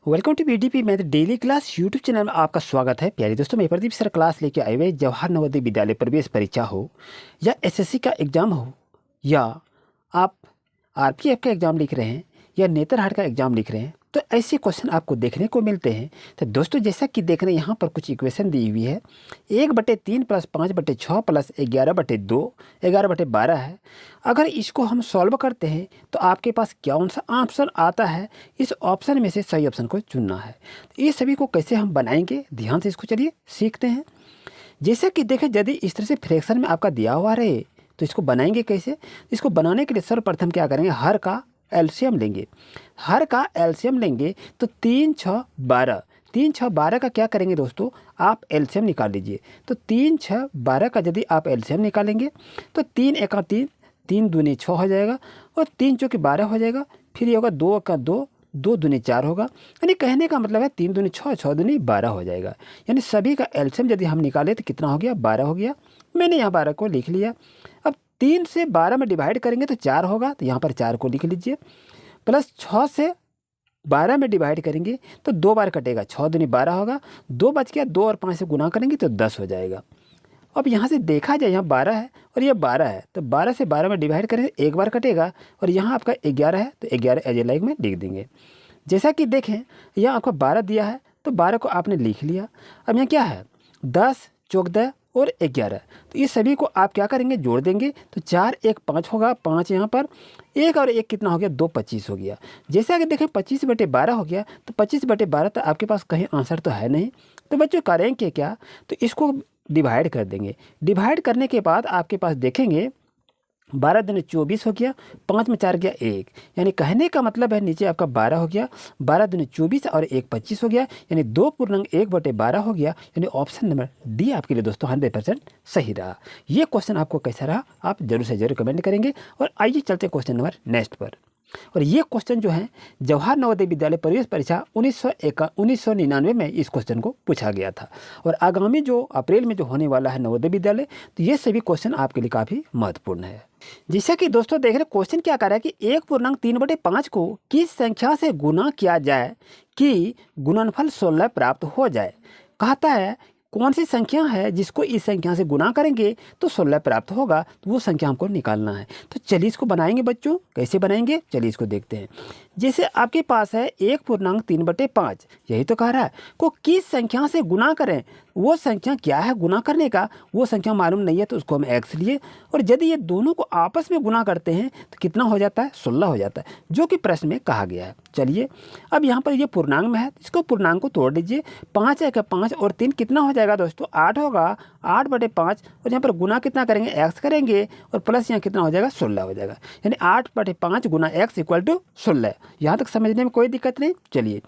Welcome to BDP math daily class YouTube channel में आपका स्वागत है। प्यारे दोस्तों, मैं प्रदीप सर क्लास लेके आए हुए जवाहर नवोदय विद्यालय प्रवेश परीक्षा हो या एसएससी का एग्ज़ाम हो या आप आरपीएफ का एग्ज़ाम लिख रहे हैं या नेतरहाट का एग्ज़ाम लिख रहे हैं, तो ऐसे क्वेश्चन आपको देखने को मिलते हैं। तो दोस्तों, जैसा कि देख रहे हैं यहाँ पर कुछ इक्वेशन दी हुई है। 1/3 + 5/6 + 11/2 11/12 है। अगर इसको हम सॉल्व करते हैं तो आपके पास कौन सा ऑप्शन आता है, इस ऑप्शन में से सही ऑप्शन को चुनना है। तो ये सभी को कैसे हम बनाएंगे, ध्यान से इसको चलिए सीखते हैं। जैसा कि देखें, यदि इस तरह से फ्रैक्शन में आपका दिया हुआ रहे तो इसको बनाएंगे कैसे। इसको बनाने के लिए सर्वप्रथम क्या करेंगे, हर का एलसीएम लेंगे। हर का एलसीएम लेंगे तो 3 6 12 3 6 12 का क्या करेंगे दोस्तों, आप एलसीएम निकाल लीजिए। तो 3 6 12 का यदि आप एलसीएम निकालेंगे तो 3 एका 3 3 दूनी 6 हो जाएगा और 3 चौके 12 हो जाएगा। फिर ये होगा 2 का 2 2 दूनी 4 होगा। यानी कहने का मतलब है 3 दूनी 6 6 दूनी 12 हो जाएगा। यानी सभी का एलसीएम यदि हम निकालें तो कितना हो गया, 12 हो गया। मैंने यहाँ 12 को लिख लिया। अब 3 से 12 में डिवाइड करेंगे तो 4 होगा, तो यहाँ पर 4 को लिख लीजिए। प्लस 6 से 12 में डिवाइड करेंगे तो 2 बार कटेगा, 6 दूनी 12 होगा। 2 बच गया, 2 और 5 से गुना करेंगे तो 10 हो जाएगा। अब यहाँ से देखा जाए, यहाँ 12 है और ये 12 है, तो 12 से 12 में डिवाइड करेंगे एक बार कटेगा। और यहाँ आपका 11 है तो 11 एज ए लाइक में लिख देंगे। जैसा कि देखें, यहाँ आपको 12 दिया है तो 12 को आपने लिख लिया। अब यहाँ क्या है, 10 14 और 11, तो ये सभी को आप क्या करेंगे, जोड़ देंगे। तो 4 1 5 होगा, 5 यहाँ पर, 1 और 1 कितना हो गया, 2 25 हो गया। जैसा कि देखें 25/12 हो गया, तो 25/12 तो आपके पास कहीं आंसर तो है नहीं। तो बच्चों करेंगे क्या, तो इसको डिवाइड कर देंगे। डिवाइड करने के बाद आपके पास देखेंगे 12 दूनी 24 हो गया, 5 में 4 गया 1। यानी कहने का मतलब है नीचे आपका 12 हो गया, 12 दूनी 24 और 1 25 हो गया। यानी 2 पूर्णांक 1/12 हो गया। यानी ऑप्शन नंबर डी आपके लिए दोस्तों 100% सही रहा। ये क्वेश्चन आपको कैसा रहा, आप जरूर से जरूर कमेंट करेंगे। और आइए चलते क्वेश्चन नंबर नेक्स्ट पर। और ये क्वेश्चन जो है जवाहर नवोदय विद्यालय प्रवेश परीक्षा 1999 में इस क्वेश्चन को पूछा गया था। और आगामी जो अप्रैल में जो होने वाला है नवोदय विद्यालय, तो ये सभी क्वेश्चन आपके लिए काफ़ी महत्वपूर्ण है। जैसा कि दोस्तों देख रहे, क्वेश्चन क्या कर रहा है कि 1/3/5 को किस संख्या से गुना किया जाए कि गुणनफल 16 प्राप्त हो जाए। कहता है कौन सी संख्या है जिसको इस संख्या से गुना करेंगे तो 16 प्राप्त होगा, तो वो संख्या हमको निकालना है। तो चलिए इसको बनाएंगे बच्चों, कैसे बनाएंगे चलिए इसको देखते हैं। जैसे आपके पास है 1/3/5, यही तो कह रहा है को किस संख्या से गुना करें। वो संख्या क्या है गुना करने का, वो संख्या मालूम नहीं है, तो उसको हम x लिए। और यदि ये दोनों को आपस में गुना करते हैं तो कितना हो जाता है, 16 हो जाता है, जो कि प्रश्न में कहा गया है। चलिए अब यहाँ पर ये पूर्णांक में है, इसको पूर्णांक को तोड़ लीजिए। 5 है 5 और 3 कितना हो जाएगा दोस्तों, 8 होगा। 8/5 और यहाँ पर गुना कितना करेंगे, x करेंगे और प्लस यहाँ कितना हो जाएगा, 16 हो जाएगा। यानी 8/5 गुना x = 16। यहाँ तक समझने में कोई दिक्कत नहीं। चलिए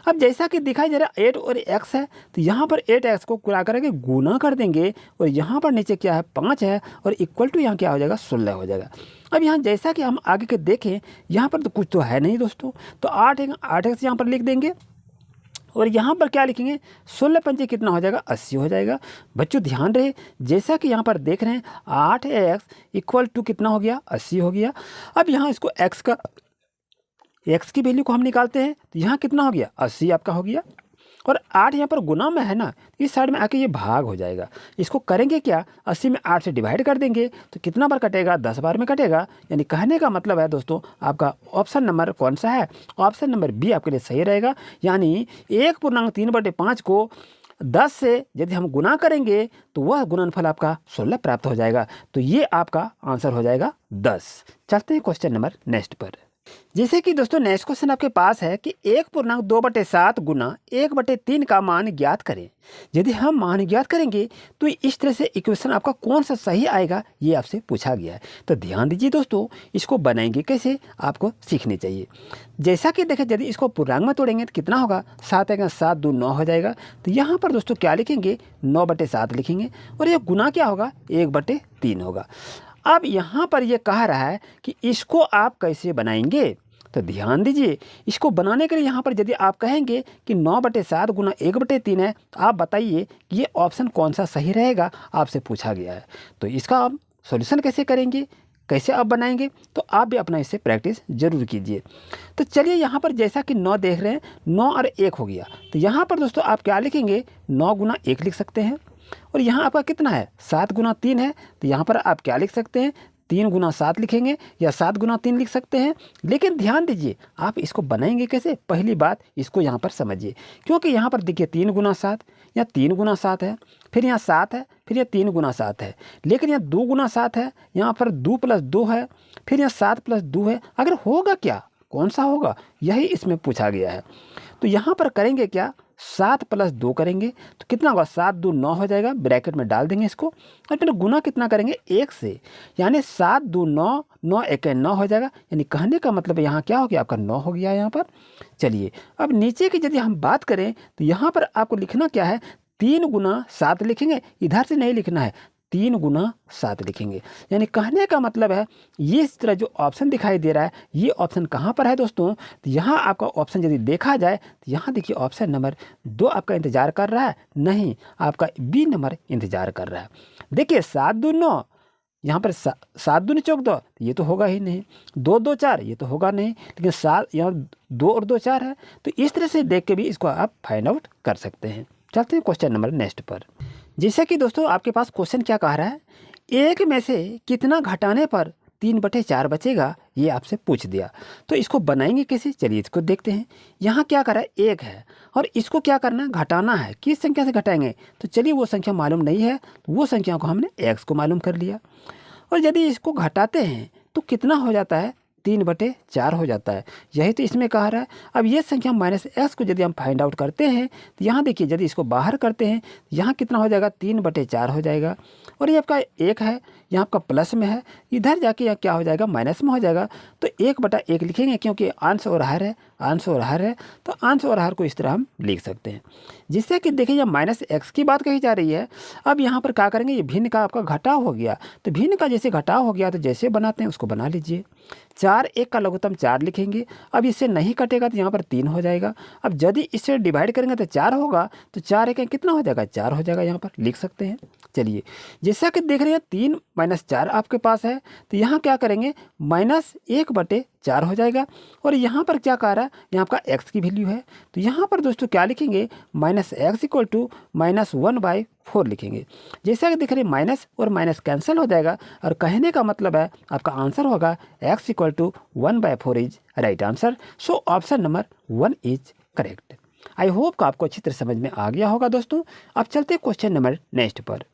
अब जैसा कि दिखाई दे रहा 8 और x है, तो यहाँ पर 8x को गुणा करके गुना कर देंगे। और यहाँ पर नीचे क्या है, 5 है और इक्वल टू यहाँ क्या हो जाएगा, 16 हो जाएगा। अब यहाँ जैसा कि हम आगे के देखें, यहाँ पर तो कुछ तो है नहीं दोस्तों, तो 8x यहाँ पर लिख देंगे। और यहाँ पर क्या लिखेंगे, 16 पंजे कितना हो जाएगा, 80 हो जाएगा। बच्चों ध्यान रहे, जैसा कि यहाँ पर देख रहे हैं 8x = कितना हो गया, 80 हो गया। अब यहाँ इसको x की वैल्यू को हम निकालते हैं, तो यहाँ कितना हो गया, 80 आपका हो गया। और 8 यहाँ पर गुना में है ना, इस साइड में आके ये भाग हो जाएगा। इसको करेंगे क्या, 80 में 8 से डिवाइड कर देंगे तो कितना बार कटेगा, 10 बार में कटेगा। यानी कहने का मतलब है दोस्तों आपका ऑप्शन नंबर कौन सा है, ऑप्शन नंबर बी आपके लिए सही रहेगा। यानी 1/3/5 को 10 से यदि हम गुना करेंगे तो वह गुणनफल आपका 16 प्राप्त हो जाएगा। तो ये आपका आंसर हो जाएगा 10। चलते हैं क्वेश्चन नंबर नेक्स्ट पर। जैसे कि दोस्तों नेक्स्ट क्वेश्चन आपके पास है कि 1/2/7 गुना 1/3 का मान ज्ञात करें। यदि हम मान ज्ञात करेंगे तो इस तरह से इक्वेशन आपका कौन सा सही आएगा, ये आपसे पूछा गया है। तो ध्यान दीजिए दोस्तों, इसको बनाएंगे कैसे आपको सीखनी चाहिए। जैसा कि देखें, यदि इसको पूर्णांक में तोड़ेंगे तो कितना होगा, 7 है 7 2 9 हो जाएगा। तो यहाँ पर दोस्तों क्या लिखेंगे, 9/7 लिखेंगे। और ये गुना क्या होगा, 1/3 होगा। अब यहाँ पर ये कह रहा है कि इसको आप कैसे बनाएंगे। तो ध्यान दीजिए, इसको बनाने के लिए यहाँ पर यदि आप कहेंगे कि 9/7 गुना 1/3 है, तो आप बताइए कि ये ऑप्शन कौन सा सही रहेगा, आपसे पूछा गया है। तो इसका आप सॉल्यूशन कैसे करेंगे, कैसे आप बनाएंगे, तो आप भी अपना इससे प्रैक्टिस ज़रूर कीजिए। तो चलिए यहाँ पर जैसा कि 9 देख रहे हैं, 9 और 1 हो गया, तो यहाँ पर दोस्तों आप क्या लिखेंगे, 9 गुना 1 लिख सकते हैं। और यहाँ आपका कितना है, 7 गुना 3 है, तो यहाँ पर आप क्या लिख सकते हैं, 3 गुना 7 लिखेंगे या 7 गुना 3 लिख सकते हैं। लेकिन ध्यान दीजिए आप इसको बनाएंगे कैसे, पहली बात इसको यहाँ पर समझिए, क्योंकि यहाँ पर देखिए 3 गुना 7 या 3 गुना 7 है, फिर यहाँ 7 है, फिर यहाँ 3 गुना 7 है, लेकिन यहाँ 2 गुना 7 है, यहाँ पर 2 प्लस 2 है, फिर यहाँ 7 प्लस 2 है। अगर होगा क्या, कौन सा होगा, यही इसमें पूछा गया है। तो यहाँ पर करेंगे क्या, 7 प्लस 2 करेंगे तो कितना होगा, 7 2 9 हो जाएगा, ब्रैकेट में डाल देंगे इसको, और फिर गुना कितना करेंगे 1 से, यानी 7 2 9, 9 1 9 हो जाएगा। यानी कहने का मतलब यहाँ क्या हो गया, आपका 9 हो गया यहाँ पर। चलिए अब नीचे की यदि हम बात करें तो यहाँ पर आपको लिखना क्या है, 3 गुना 7 लिखेंगे, इधर से नहीं लिखना है, 3 गुना 7 लिखेंगे। यानी कहने का मतलब है ये इस तरह जो ऑप्शन दिखाई दे रहा है, ये ऑप्शन कहाँ पर है दोस्तों, तो यहाँ आपका ऑप्शन यदि देखा जाए तो यहाँ देखिए ऑप्शन नंबर 2 आपका इंतज़ार कर रहा है, नहीं आपका बी नंबर इंतज़ार कर रहा है। देखिए 7 2 9, यहाँ पर 7 दूनी चौक 2, ये तो होगा ही नहीं, 2 2 4 ये तो होगा नहीं, लेकिन 7 यहाँ 2 और 2 4 है। तो इस तरह से देख के भी इसको आप फाइंड आउट कर सकते हैं। चलते हैं क्वेश्चन नंबर नेक्स्ट पर। जैसे कि दोस्तों आपके पास क्वेश्चन क्या कह रहा है, एक में से कितना घटाने पर 3/4 बचेगा, ये आपसे पूछ दिया। तो इसको बनाएंगे कैसे, चलिए इसको देखते हैं। यहाँ क्या कर रहा है, 1 है और इसको क्या करना है, घटाना है। किस संख्या से घटाएंगे, तो चलिए वो संख्या मालूम नहीं है, तो वो संख्या को हमने x को मालूम कर लिया। और यदि इसको घटाते हैं तो कितना हो जाता है, 3/4 हो जाता है। यही तो इसमें कहा रहा है। अब ये संख्या -x को यदि हम फाइंड आउट करते हैं तो यहाँ देखिए यदि इसको बाहर करते हैं यहाँ कितना हो जाएगा, 3/4 हो जाएगा। और ये आपका 1 है, यहाँ आपका प्लस में है, इधर जाके यहाँ क्या हो जाएगा, माइनस में हो जाएगा। तो 1/1 लिखेंगे, क्योंकि अंश और हर है, अंश और हर है, तो अंश और हर को इस तरह हम लिख सकते हैं। जिससे कि देखिए यहाँ -x की बात कही जा रही है। अब यहाँ पर क्या करेंगे, ये भिन्न का आपका घटाव हो गया, तो भिन्न का जैसे घटाव हो गया तो जैसे बनाते हैं उसको बना लीजिए। 4 1 का लघुत्तम 4 लिखेंगे। अब इससे नहीं कटेगा तो यहाँ पर 3 हो जाएगा। अब यदि इससे डिवाइड करेंगे तो 4 होगा, तो 4 1 कितना हो जाएगा, 4 हो जाएगा, यहाँ पर लिख सकते हैं। चलिए जैसा कि देख रहे हैं 3 - 4 आपके पास है, तो यहाँ क्या करेंगे, -1/4 हो जाएगा। और यहाँ पर क्या कह रहा है, यहाँ आपका x की वैल्यू है, तो यहाँ पर दोस्तों क्या लिखेंगे, -x = -1/4 लिखेंगे। जैसा कि दिख रहे हैं माइनस और माइनस कैंसिल हो जाएगा, और कहने का मतलब है आपका आंसर होगा x = 1/4 is right answer. So option number 1 is correct. I hope का आपको अच्छी तरह समझ में आ गया होगा दोस्तों। अब चलते हैं क्वेश्चन नंबर नेक्स्ट पर।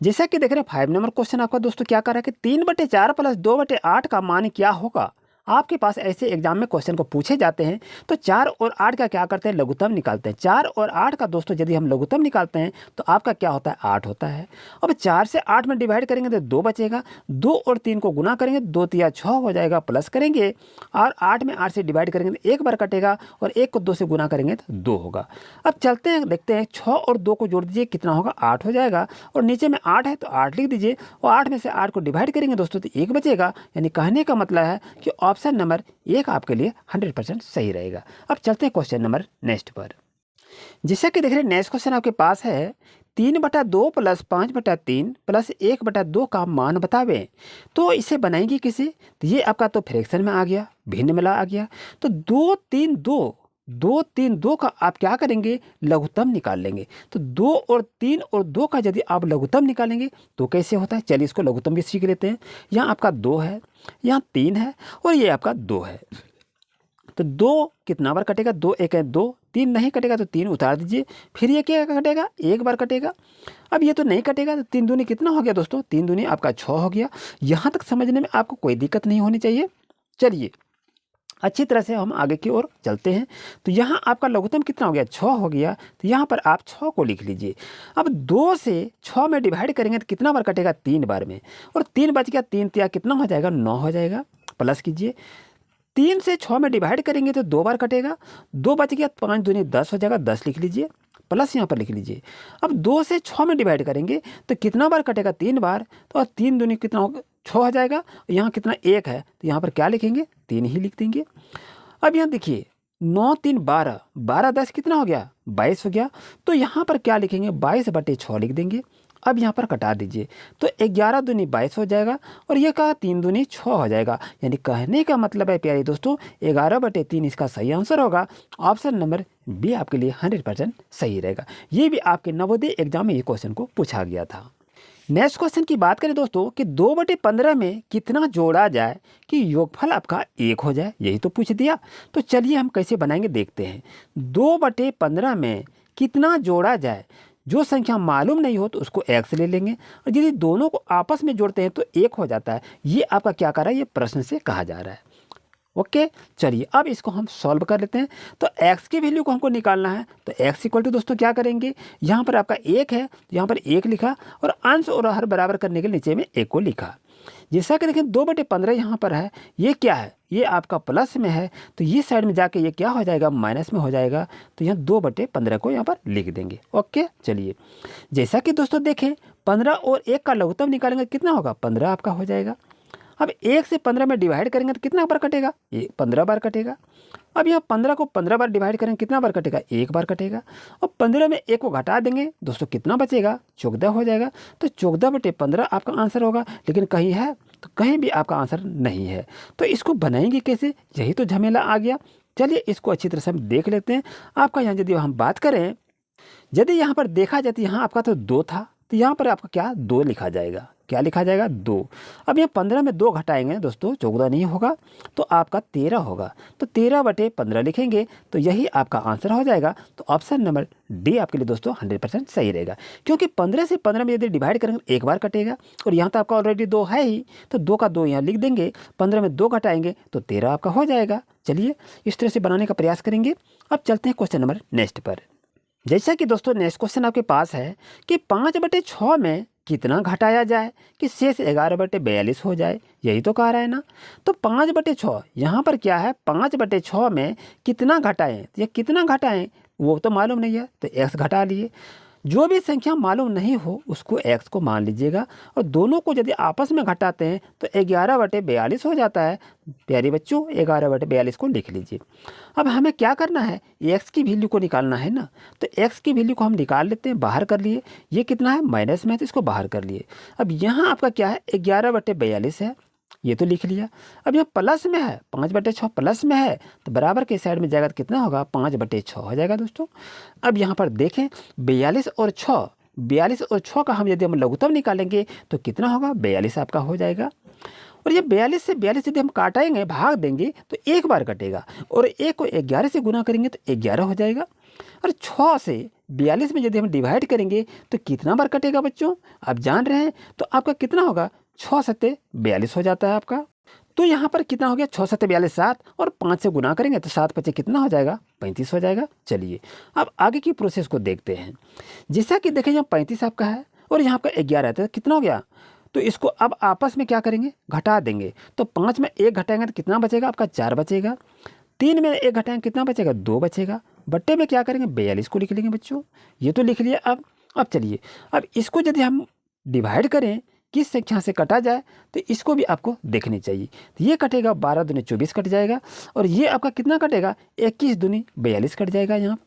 जैसा कि देख रहे हैं 5 नंबर क्वेश्चन आपका दोस्तों क्या कर रहा है कि 3/4 + 2/8 का मान क्या होगा। आपके पास ऐसे एग्जाम में क्वेश्चन को पूछे जाते हैं तो 4 और 8 का क्या करते हैं, लघुत्तम निकालते हैं। 4 और 8 का दोस्तों यदि हम लघुत्तम निकालते हैं तो आपका क्या होता है, 8 होता है। अब 4 से 8 में डिवाइड करेंगे तो 2 बचेगा। 2 और 3 को गुना करेंगे, 2 3 6 हो जाएगा, प्लस करेंगे और 8 में 8 से डिवाइड करेंगे तो 1 बार कटेगा, और 1 को 2 से गुना करेंगे तो 2 होगा। अब चलते हैं देखते हैं, 6 और 2 को जोड़ दीजिए, कितना होगा, 8 हो जाएगा। और नीचे में 8 है तो 8 लिख दीजिए, और 8 में से 8 को डिवाइड करेंगे दोस्तों तो 1 बचेगा। यानी कहने का मतलब है कि ऑप्शन नंबर 1 आपके लिए 100% सही रहेगा। अब चलते हैं क्वेश्चन नंबर नेक्स्ट पर। जैसा कि देख रहे हैं नेक्स्ट क्वेश्चन आपके पास है, 3/2 + 5/3 + 1/2 का मान बतावें। तो इसे बनाएंगे किसे, तो ये आपका तो फ्रैक्शन में आ गया, भिन्न में आ गया। तो 2 3 2 का आप क्या करेंगे, लघुत्तम निकाल लेंगे। तो 2 और 3 और 2 का यदि आप लघुत्तम निकालेंगे तो कैसे होता है, चलिए इसको लघुत्तम भी सीख लेते हैं। यहाँ आपका 2 है, यहाँ 3 है, और ये आपका 2 है। तो 2 कितना बार कटेगा, 2 1 है 2, 3 नहीं कटेगा तो 3 उतार दीजिए, फिर ये क्या कटेगा, 1 बार कटेगा। अब ये तो नहीं कटेगा तो 3 दूनी कितना हो गया दोस्तों, 3 दूनी आपका 6 हो गया। यहाँ तक समझने में आपको कोई दिक्कत नहीं होनी चाहिए। चलिए अच्छी तरह से हम आगे की ओर चलते हैं। तो यहाँ आपका लघुत्तम कितना हो गया, 6 हो गया। तो यहाँ पर आप 6 को लिख लीजिए। अब 2 से 6 में डिवाइड करेंगे तो कितना बार कटेगा, 3 बार में, और 3 बच गया, 3 3 कितना हो जाएगा, 9 हो जाएगा। प्लस कीजिए, 3 से 6 में डिवाइड करेंगे तो 2 बार कटेगा, 2 बच गया, 5 दूनी 10 हो जाएगा, 10 लिख लीजिए, प्लस यहाँ पर लिख लीजिए। अब 2 से 6 में डिवाइड करेंगे तो कितना बार कटेगा, 3 बार। तो 3 दूनी कितना होगा, 6 हो जाएगा। यहाँ कितना 1 है तो यहाँ पर क्या लिखेंगे, 3 ही लिख देंगे। अब यहाँ देखिए 9 3 12, 12 10 कितना हो गया, 22 हो गया। तो यहाँ पर क्या लिखेंगे, 22/6 लिख देंगे। अब यहाँ पर कटा दीजिए, तो 11 दूनी 22 हो जाएगा और ये कहा 3 दूनी 6 हो जाएगा। यानी कहने का मतलब है प्यारे दोस्तों 11/3 इसका सही आंसर होगा। ऑप्शन नंबर बी आपके लिए 100% सही रहेगा। ये भी आपके नवोदय एग्जाम में ये क्वेश्चन को पूछा गया था। नेक्स्ट क्वेश्चन की बात करें दोस्तों कि 2/15 में कितना जोड़ा जाए कि योगफल आपका 1 हो जाए, यही तो पूछ दिया। तो चलिए हम कैसे बनाएंगे देखते हैं। 2/15 में कितना जोड़ा जाए, जो संख्या मालूम नहीं हो तो उसको x ले लेंगे और यदि दोनों को आपस में जोड़ते हैं तो 1 हो जाता है। ये आपका क्या कर रहा है, ये प्रश्न से कहा जा रहा है। ओके, चलिए अब इसको हम सॉल्व कर लेते हैं। तो x की वैल्यू को हमको निकालना है, तो x इक्वल टू दोस्तों क्या करेंगे, यहाँ पर आपका 1 है, यहाँ पर 1 लिखा और अंश और हर बराबर करने के नीचे में 1 को लिखा। जैसा कि देखें 2/15 यहाँ पर है, ये क्या है, ये आपका प्लस में है, तो ये साइड में जाके ये क्या हो जाएगा, माइनस में हो जाएगा। तो यहाँ 2/15 को यहाँ पर लिख देंगे। ओके, चलिए जैसा कि दोस्तों देखें 15 और 1 का लघुत्तम निकालेंगे कितना होगा, 15 आपका हो जाएगा। अब 1 से 15 में डिवाइड करेंगे तो कितना बार कटेगा, ये 15 बार कटेगा। अब यहाँ 15 को 15 बार डिवाइड करेंगे कितना बार कटेगा, 1 बार कटेगा। और 15 में 1 को घटा देंगे दोस्तों कितना बचेगा, 14 हो जाएगा। तो 14/15 आपका आंसर होगा। लेकिन कहीं है तो कहीं भी आपका आंसर नहीं है। तो इसको बनाएंगे कैसे, यही तो झमेला आ गया। चलिए इसको अच्छी तरह से हम देख लेते हैं। आपका यहाँ यदि हम बात करें, यदि यहाँ पर देखा जाए तो यहाँ आपका तो 2 था, तो यहाँ पर आपका क्या 2 लिखा जाएगा, क्या लिखा जाएगा 2। अब यहाँ 15 में 2 घटाएंगे दोस्तों 14 नहीं होगा, तो आपका 13 होगा। तो 13/15 लिखेंगे तो यही आपका आंसर हो जाएगा। तो ऑप्शन नंबर डी आपके लिए दोस्तों 100% सही रहेगा, क्योंकि 15 से 15 में यदि डिवाइड करेंगे तो 1 बार कटेगा और यहाँ तो आपका ऑलरेडी 2 है ही, तो 2 का 2 यहाँ लिख देंगे। 15 में 2 घटाएंगे तो 13 आपका हो जाएगा। चलिए इस तरह से बनाने का प्रयास करेंगे। अब चलते हैं क्वेश्चन नंबर नेक्स्ट पर। जैसा कि दोस्तों नेक्स्ट क्वेश्चन आपके पास है कि 5/6 में कितना घटाया जाए कि शेष 11/42 हो जाए, यही तो कह रहा है ना। तो 5/6 यहाँ पर क्या है, 5/6 में कितना घटाएं, ये कितना घटाएं वो तो मालूम नहीं है, तो x घटा लिए। जो भी संख्या मालूम नहीं हो उसको x को मान लीजिएगा और दोनों को यदि आपस में घटाते हैं तो 11/42 हो जाता है। प्यारे बच्चों 11/42 को लिख लीजिए। अब हमें क्या करना है, x की वैल्यू को निकालना है ना। तो x की वैल्यू को हम निकाल लेते हैं, बाहर कर लिए। ये कितना है, माइनस में है तो इसको बाहर कर लिए। अब यहाँ आपका क्या है, 11/42 है, ये तो लिख लिया। अब यहाँ प्लस में है, 5/6 प्लस में है, तो बराबर के साइड में जाएगा तो कितना होगा, 5/6 हो जाएगा दोस्तों। अब यहाँ पर देखें 42 और 6 का हम यदि हम लघुत्तम निकालेंगे तो कितना होगा, 42 आपका हो जाएगा। और ये 42 से 42 यदि हम काटेंगे, भाग देंगे तो 1 बार कटेगा और 1 को 11 से गुना करेंगे तो 11 हो जाएगा। और 6 से 42 में यदि हम डिवाइड करेंगे तो कितना बार कटेगा बच्चों, आप जान रहे हैं। तो आपका कितना होगा, 6×7 42 हो जाता है आपका। तो यहाँ पर कितना हो गया, 6×7 42, 7 और 5 से गुना करेंगे तो 7×5 कितना हो जाएगा, 35 हो जाएगा। चलिए अब आगे की प्रोसेस को देखते हैं। जैसा कि देखें यहाँ 35 आपका है और यहाँ आपका 11 है, तो कितना हो गया। तो इसको अब आपस में क्या करेंगे, घटा देंगे। तो 5 में 1 घटाएंगे तो कितना बचेगा आपका, 4 बचेगा। 3 में 1 घटाएंगे कितना बचेगा, 2 बचेगा। बट्टे में क्या करेंगे, 42 को लिख लेंगे बच्चों, ये तो लिख लिया। अब चलिए अब इसको यदि हम डिवाइड करें, किस संख्या से कटा जाए, तो इसको भी आपको देखनी चाहिए। तो ये कटेगा 12 दूनी 24 कट जाएगा और ये आपका कितना कटेगा, 21 दूनी 42 कट जाएगा यहाँ।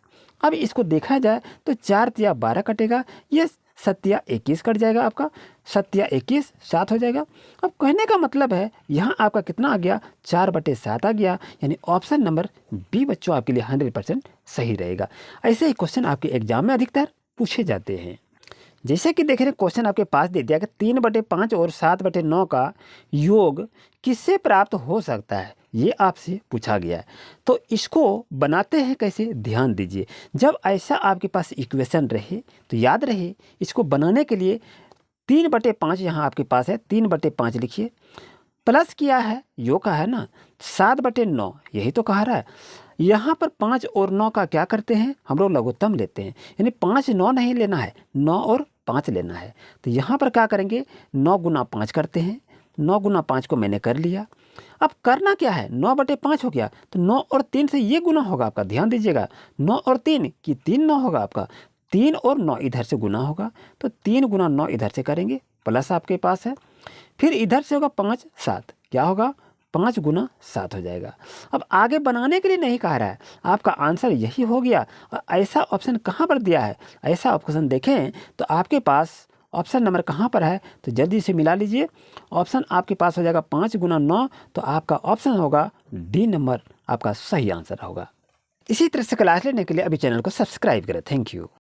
अब इसको देखा जाए तो 4 तिया 12 कटेगा, ये 7 21 कट जाएगा आपका, 7 21 7 हो जाएगा। अब कहने का मतलब है यहाँ आपका कितना आ गया, 4/7 आ गया। यानी ऑप्शन नंबर बी बच्चों आपके लिए 100% सही रहेगा। ऐसे ही क्वेश्चन आपके एग्जाम में अधिकतर पूछे जाते हैं। जैसे कि देख रहे हैं क्वेश्चन आपके पास दे दिया कि 3/5 और 7/9 का योग किससे प्राप्त हो सकता है, ये आपसे पूछा गया है। तो इसको बनाते हैं कैसे, ध्यान दीजिए। जब ऐसा आपके पास इक्वेशन रहे तो याद रहे, इसको बनाने के लिए 3/5 यहाँ आपके पास है, 3/5 लिखिए। प्लस किया है, योग का है ना, 7/9 यही तो कहा रहा है। यहाँ पर 5 और 9 का क्या करते हैं, हम लोग लघुत्तम लेते हैं। यानी 5 9 नहीं लेना है, 9 और 5 लेना है। तो यहाँ पर क्या करेंगे, 9 गुना 5 करते हैं। 9 गुना 5 को मैंने कर लिया। अब करना क्या है, 9/5 हो गया, तो 9 और 3 से ये गुना होगा आपका, ध्यान दीजिएगा। 9 और 3 की 3 9 होगा आपका, 3 और 9 इधर से गुना होगा, तो 3 गुना 9 इधर से करेंगे, प्लस आपके पास है। फिर इधर से होगा 5 7, क्या होगा, 5 गुना 7 हो जाएगा। अब आगे बनाने के लिए नहीं कह रहा है, आपका आंसर यही हो गया। और ऐसा ऑप्शन कहाँ पर दिया है, ऐसा ऑप्शन देखें तो आपके पास ऑप्शन नंबर कहाँ पर है, तो जल्दी से मिला लीजिए। ऑप्शन आपके पास हो जाएगा 5 गुना 9, तो आपका ऑप्शन होगा डी नंबर आपका सही आंसर होगा। इसी तरह से क्लास लेने के लिए अभी चैनल को सब्सक्राइब करें। Thank you.